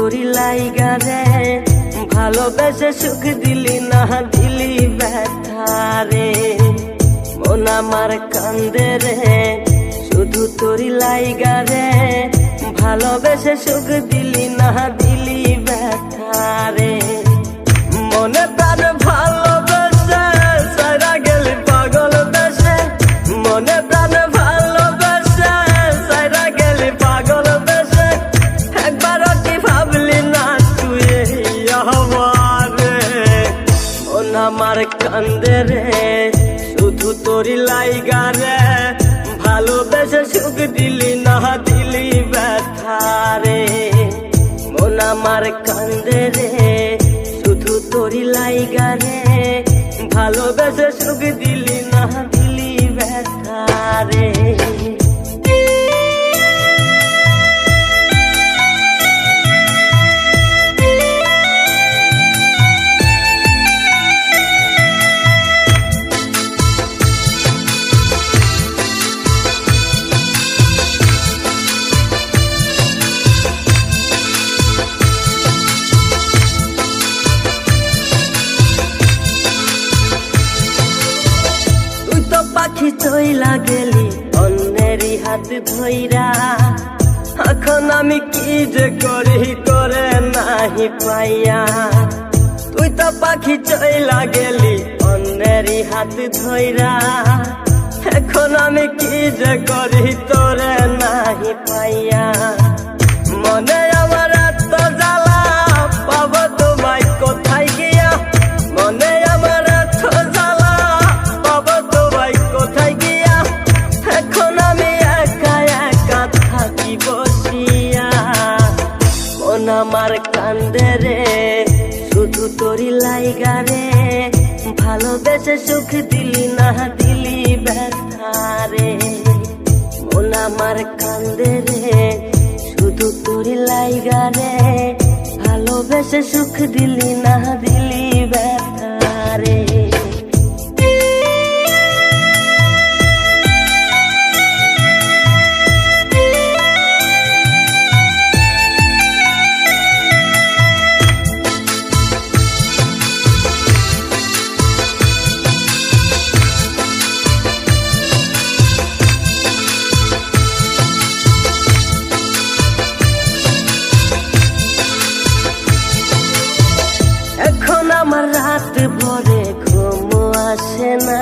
তোরি লাইগা রে ভালোবেসে সুখ দিলি না দিলি ব্যথা রে মন আমার কান্দে রে শুধু তোরি লাইগা রে ভালোবেসে সুখ দিলি না দিলি ব্যথা রে মনে প্রাণ ভালোবেসে সারা গেলি পাগল বেশে মনে প্রাণ ভালোবেসে সারা গেলি পাগল বেশে একবারও কি ভাবলি না তুই আমারে মন আমার কান্দে রে শুধু তোরি লাইগা রে ভালোবেসে সুখ দিলি না দিলি ব্যথা রে মন আমার কান্দে রে শুধু তোরি লাইগা রে ভালোবেসে সুখ দিলি না দিলি ব্যথা রে পাখি চইলা গেলি অন্যেরই হাত ধইরা এখন আমি কি যে করি করে নাহি পাইয়া তুই তো পাখি চইলা গেলি অন্যেরই হাত ধইরা এখন আমি কি যে করি তোরে নাহি পাইয়া মনে আমার এত জ্বালা পাবো তোমায় কোথায় গিয়া মনে আমার এত জ্বালা পাবো তোমায় কোথায় গিয়া এখন আমি একা একা থাকি বসিয়া মন আমার কান্দে রে শুধু তোরি লাইগা রে ভালোবেসে সুখ দিলি না দিলি ব্যথা রে মন আমার কান্দে রে শুধু তোরি লাইগা রে ভালোবেসে সুখ দিলি না দিলি ব্যথা রে আমার রাত ভরে ঘুম আসে না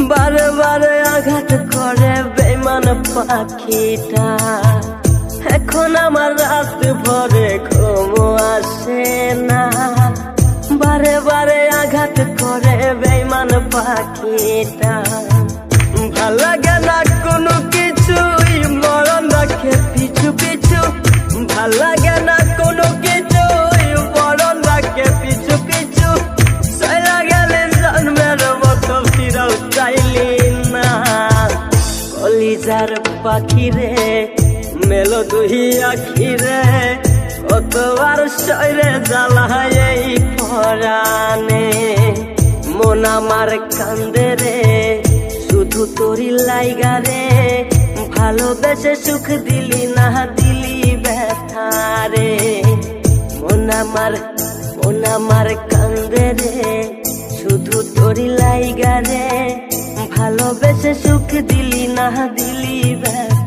বারে বারে আঘাত করে বেঈমান পাখিটা এখন আমার রাত ভরে ঘুম আসে না বারে বারে আঘাত করে বেঈমান পাখিটা ভাল লাগে না কোনো কিছুই মরণ রাখে পিছু পিছু ভাল লাগে না কোনো কিছুই মরণ রাখে পিছু পিছু সারা গেলে জন্মের মতো ফিরাও চাইলি না কলিজার পাখি রে মেলো দুই আখি রে কতবার শরীরে জ্বালায় এই পরাণে মন আমার কান্দে রে শুধু তোরি লাইগা রে ভালোবেসে সুখ দিলি না দিলি ব্যথা রে মন আমার কান্দে রে শুধু তোরি লাইগা রে ভালোবেসে সুখ দিলি না দিলি ব্যথা